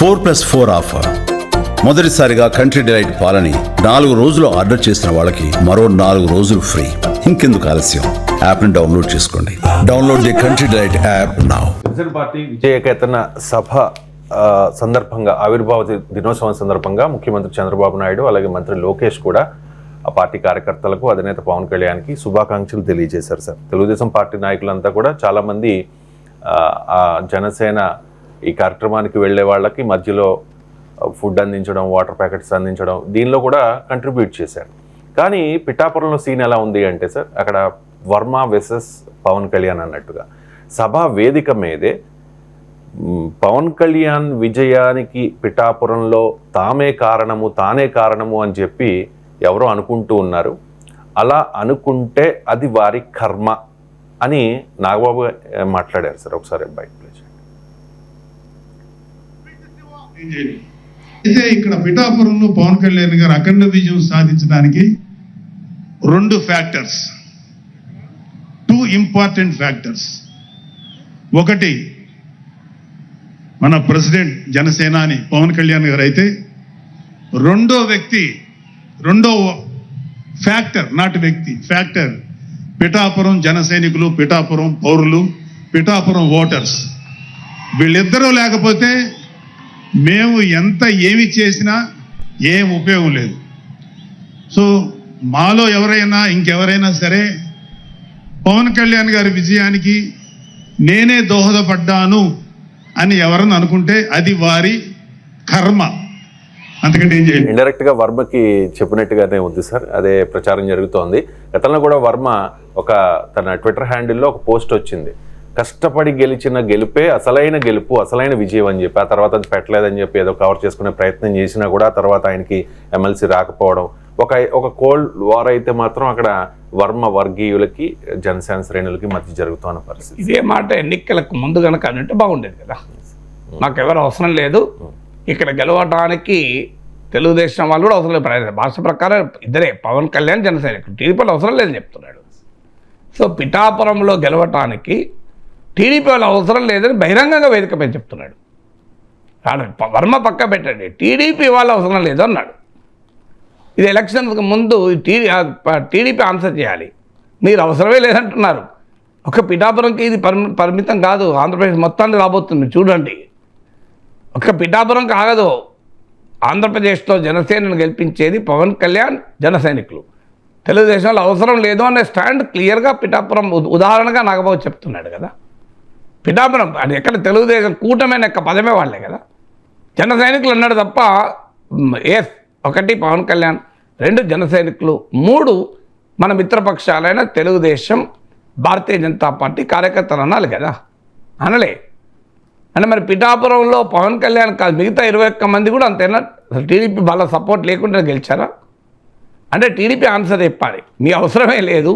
4+4 offer. మొదటిసారిగా country delight పాలని 4 రోజులు ఆర్డర్ చేసిన వాళ్ళకి మరో 4 రోజులు ఫ్రీ. ఇంకెందుకు ఆలస్యం, యాప్ ని డౌన్లోడ్ చేసుకోండి. Download the Country Delight app now. Janasena party విజయకేతన సభ సందర్భంగా, ఆవిర్భావ దినోత్సవం సందర్భంగా ముఖ్యమంత్రి చంద్రబాబు నాయుడు అలాగే మంత్రి లోకేష్ కూడా ఆ పార్టీ కార్యకర్తలకు, అధినేత పవన్ కళ్యాణ్కి శుభాకాంక్షలు తెలియజేశారు సార్. తెలుగుదేశం పార్టీ నాయకులంతా కూడా చాలామంది ఆ జనసేన ఈ కార్యక్రమానికి వెళ్ళే వాళ్ళకి మధ్యలో ఫుడ్ అందించడం, వాటర్ ప్యాకెట్స్ అందించడం, దీనిలో కూడా కంట్రిబ్యూట్ చేశారు. కానీ పిఠాపురంలో సీన్ ఎలా ఉంది అంటే సార్, అక్కడ వర్మ వెసెస్ పవన్ కళ్యాణ్ అన్నట్టుగా సభా వేదిక మీదే పవన్ కళ్యాణ్ విజయానికి పిఠాపురంలో తానే కారణము అని చెప్పి ఎవరో అనుకుంటూ ఉన్నారు. అలా అనుకుంటే అది వారి కర్మ అని నాగబాబు మాట్లాడారు సార్. ఒకసారి బయట అయితే ఇక్కడ పిఠాపురంలో పవన్ కళ్యాణ్ గారు అఖండ విజయం సాధించడానికి 2 ఫ్యాక్టర్స్, 2 ఇంపార్టెంట్ ఫ్యాక్టర్స్. ఒకటి మన ప్రెసిడెంట్ జనసేనాని పవన్ కళ్యాణ్ గారు అయితే, రెండో ఫ్యాక్టర్, నాట్ వ్యక్తి, ఫ్యాక్టర్ పిఠాపురం జన సైనికులు, పిఠాపురం పౌరులు, పిఠాపురం ఓటర్స్. వీళ్ళిద్దరూ లేకపోతే మేము ఏమి చేసినా ఏం ఉపయోగం లేదు. సో మాలో ఇంకెవరైనా సరే పవన్ కళ్యాణ్ గారి విజయానికి నేనే దోహదపడ్డాను అని ఎవరన్నా అనుకుంటే అది వారి కర్మ, అంతకంటే ఏం చేయాలి. ఇండైరెక్ట్ గా వర్మకి చెప్పినట్టుగానే ఉంది సార్, అదే ప్రచారం జరుగుతోంది. గతంలో కూడా వర్మ తన ట్విట్టర్ హ్యాండిల్లో ఒక పోస్ట్ వచ్చింది, కష్టపడి గెలిచిన గెలుపే అసలైన గెలుపు, అసలైన విజయం అని చెప్పి. ఆ తర్వాత అది పెట్టలేదని చెప్పి ఏదో కవర్ చేసుకునే ప్రయత్నం చేసినా కూడా తర్వాత ఆయనకి ఎమ్మెల్సీ రాకపోవడం, ఒక కోల్డ్ వార్ అయితే మాత్రం అక్కడ వర్మ వర్గీయులకి జనసేన శ్రేణులకి మధ్య జరుగుతున్న పరిస్థితి. ఇదే మాట ఎన్నికలకు ముందు కనుక అంటే బాగుండేది కదా. మాకెవరు అవసరం లేదు, ఇక్కడ గెలవడానికి తెలుగుదేశం వాళ్ళు కూడా అవసరం లేదు. భాష ప్రకారం ఇద్దరే, పవన్ కళ్యాణ్ జనసైనికులు, టీడీపీలో అవసరం లేదని చెప్తున్నాడు. సో పిఠాపురంలో గెలవటానికి టీడీపీ వాళ్ళు అవసరం లేదని బహిరంగంగా వేదికపై చెప్తున్నాడు. వర్మ పక్క పెట్టండి, టీడీపీ వాళ్ళు అవసరం లేదు అన్నాడు. ఇది ఎలక్షన్కి ముందు టీడీపీ ఆన్సర్ చేయాలి. మీరు అవసరమే లేదంటున్నారు. ఒక పిఠాపురంకి ఇది పరిమితం కాదు, ఆంధ్రప్రదేశ్ మొత్తాన్ని రాబోతుంది చూడండి. ఒక పిఠాపురం కాగదు, ఆంధ్రప్రదేశ్లో జనసేనను గెలిపించేది పవన్ కళ్యాణ్ జన సైనికులు. తెలుగుదేశంలో అవసరం లేదు అనే స్టాండ్ క్లియర్గా పిఠాపురం ఉదాహరణగా నాగబాబు చెప్తున్నాడు కదా. పిఠాపురం అది ఎక్కడ తెలుగుదేశం కూటమైన యొక్క పదమే వాళ్ళే కదా. జన సైనికులు అన్నాడు తప్ప, ఒకటి పవన్ కళ్యాణ్, 2 జన సైనికులు, 3 మన మిత్రపక్షాలైన తెలుగుదేశం, భారతీయ జనతా పార్టీ కార్యకర్తలు అనాలి కదా. అనలే అంటే మరి పిఠాపురంలో పవన్ కళ్యాణ్ కాదు మిగతా 21 మంది కూడా అంతేనా? టీడీపీ వాళ్ళ సపోర్ట్ లేకుండా గెలిచారా? అంటే టీడీపీ ఆన్సర్ చెప్పాలి. మీ అవసరమే లేదు,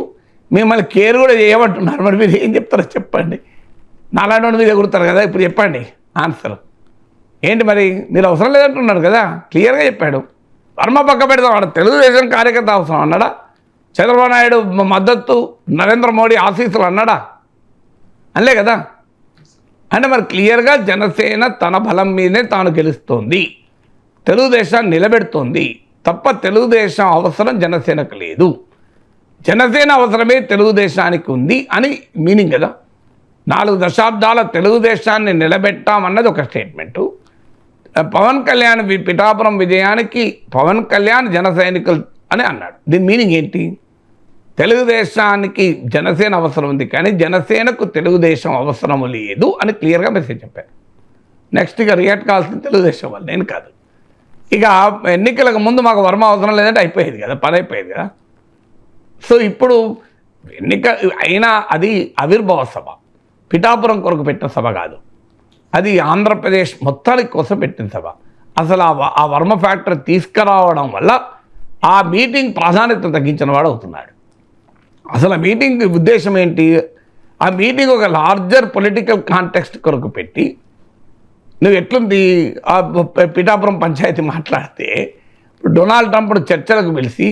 మిమ్మల్ని కేర్ కూడా చేయమంటున్నారు. మరి మీరు ఏం చెప్తారో చెప్పండి. నాలాంటి వాడు మీద ఎగురుతారు కదా. ఇప్పుడు చెప్పండి ఆన్సర్ ఏంటి? మరి మీరు అవసరం లేదంటున్నారు కదా, క్లియర్గా చెప్పాడు. వర్మ పక్క పెడతాం, వాడు తెలుగుదేశం కార్యకర్త అవసరం అన్నాడా? చంద్రబాబు నాయుడు మద్దతు, నరేంద్ర మోడీ ఆశీస్సులు అన్నాడా? అనలే కదా. అంటే మరి క్లియర్గా జనసేన తన బలం మీదే తాను గెలుస్తోంది, తెలుగుదేశాన్ని నిలబెడుతోంది తప్ప తెలుగుదేశం అవసరం జనసేనకు లేదు. జనసేన అవసరమే తెలుగుదేశానికి ఉంది అని మీనింగ్ కదా. 4 దశాబ్దాల తెలుగుదేశాన్ని నిలబెట్టామన్నది ఒక స్టేట్మెంటు. పవన్ కళ్యాణ్ పిఠాపురం విజయానికి పవన్ కళ్యాణ్ జన సైనికులు అని అన్నాడు. దీని మీనింగ్ ఏంటి? తెలుగుదేశానికి జనసేన అవసరం ఉంది కానీ జనసేనకు తెలుగుదేశం అవసరం లేదు అని క్లియర్గా మెసేజ్ చెప్పారు. నెక్స్ట్ ఇక రియాక్ట్ కావాల్సింది తెలుగుదేశం వాళ్ళు, నేను కాదు. ఇక ఎన్నికలకు ముందు మాకు వర్మ అవసరం లేదంటే అయిపోయేది కదా, పని అయిపోయేది కదా. సో ఇప్పుడు ఎన్నిక అయినా అది ఆవిర్భావ సభ, పిఠాపురం కొరకు పెట్టిన సభ కాదు, అది ఆంధ్రప్రదేశ్ మొత్తానికి కోసం పెట్టిన సభ. అసలు ఆ వర్మ ఫ్యాక్టర్ తీసుకురావడం వల్ల ఆ మీటింగ్ ప్రాధాన్యత తగ్గించిన వాడు అవుతున్నాడు. అసలు ఆ మీటింగ్ ఉద్దేశం ఏంటి? ఆ మీటింగ్ ఒక లార్జర్ పొలిటికల్ కాంటెక్స్ట్ కొరకు పెట్టి, నువ్వు ఎట్లుంది ఆ పిఠాపురం పంచాయతీ మాట్లాడితే డొనాల్డ్ ట్రంప్ను చర్చలకు పిలిచి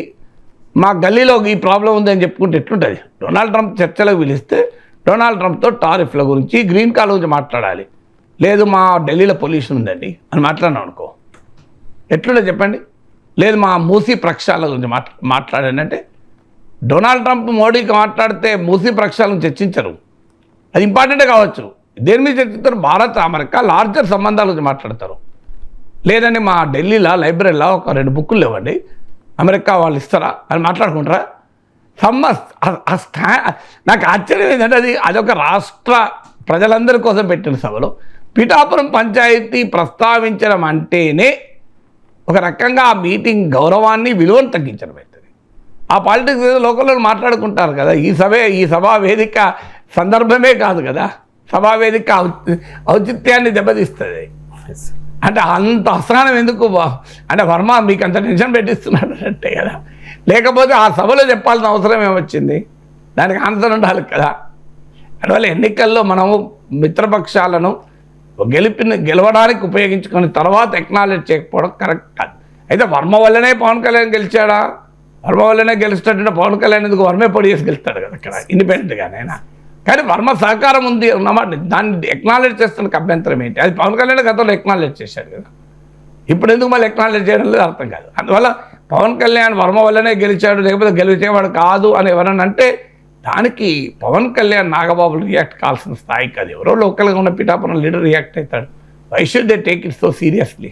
మా గల్లీలో ఈ ప్రాబ్లం ఉందని చెప్పుకుంటే ఎట్లుంటుంది? డొనాల్డ్ ట్రంప్ చర్చలకు పిలిస్తే డొనాల్డ్ ట్రంప్తో టారిఫ్ల గురించి, గ్రీన్ కార్డ్ గురించి మాట్లాడాలి. లేదు మా ఢిల్లీలో పొల్యూషన్ ఉందండి అని మాట్లాడినాం అనుకో, ఎట్లుండే చెప్పండి. లేదు మా మూసీ ప్రక్షాళన గురించి మాట్లాడానంటే, డొనాల్డ్ ట్రంప్ మోడీకి మాట్లాడితే మూసీ ప్రక్షాళన చర్చించరు, అది ఇంపార్టెంటే కావచ్చు. దేని మీద చర్చిస్తారు? భారత్ అమెరికా లార్జర్ సంబంధాల గురించి మాట్లాడతారు. లేదండి మా ఢిల్లీలో లైబ్రరీలో ఒక 2 బుక్కులు లేవండి, అమెరికా వాళ్ళు ఇస్తారా అని మాట్లాడుకుంటారా? నాకు ఆశ్చర్యం ఏంటంటే అదొక రాష్ట్ర ప్రజలందరి కోసం పెట్టిన సభలో పిఠాపురం పంచాయతీ ప్రస్తావించడం అంటేనే ఒక రకంగా ఆ మీటింగ్ గౌరవాన్ని విలువను తగ్గించడం అవుతుంది. ఆ పాలిటిక్స్ ఏదో లోకల్లో మాట్లాడుకుంటారు కదా, ఈ సభా వేదిక సందర్భమే కాదు కదా, సభా వేదిక ఔచిత్యాన్ని దెబ్బతీస్తుంది. అంటే అంత అసహనం ఎందుకు? అంటే వర్మ మీకు అంత టెన్షన్ పెట్టిస్తున్నాడు అంటే కదా, లేకపోతే ఆ సభలో చెప్పాల్సిన అవసరం ఏమొచ్చింది? దానికి ఆన్సర్ ఉండాలి కదా. అందువల్ల ఎన్నికల్లో మనము మిత్రపక్షాలను గెలవడానికి ఉపయోగించుకొని తర్వాత ఎక్నాలెడ్జ్ చేయకపోవడం కరెక్ట్ కాదు. అయితే వర్మ వల్లనే పవన్ కళ్యాణ్ గెలిచాడా? వర్మ వల్లనే గెలుస్తాడంటే పవన్ కళ్యాణ్ ఎందుకు వర్మే పొడి చేసి గెలుస్తాడు కదా అక్కడ ఇండిపెండెంట్గానైనా. కానీ వర్మ సహకారం ఉంది అన్నమాట, దాన్ని ఎక్నాలెడ్జ్ చేస్తున్న అభ్యంతరం ఏంటి? అది పవన్ కళ్యాణ్ గతంలో ఎక్నాలెడ్జ్ చేశాడు కదా, ఇప్పుడు ఎందుకు మళ్ళీ ఎక్నాలెడ్జ్ చేయడం లేదు అర్థం కాదు. అందువల్ల పవన్ కళ్యాణ్ వర్మ వల్లనే గెలిచాడు, లేకపోతే గెలిచేవాడు కాదు అని ఎవరన్నా అంటే దానికి పవన్ కళ్యాణ్ నాగబాబులు రియాక్ట్ కావాల్సిన స్థాయికి అది ఎవరో లోకల్గా ఉన్న పిఠాపురం లీడర్ రియాక్ట్ అవుతాడు. Why should they take it so seriously?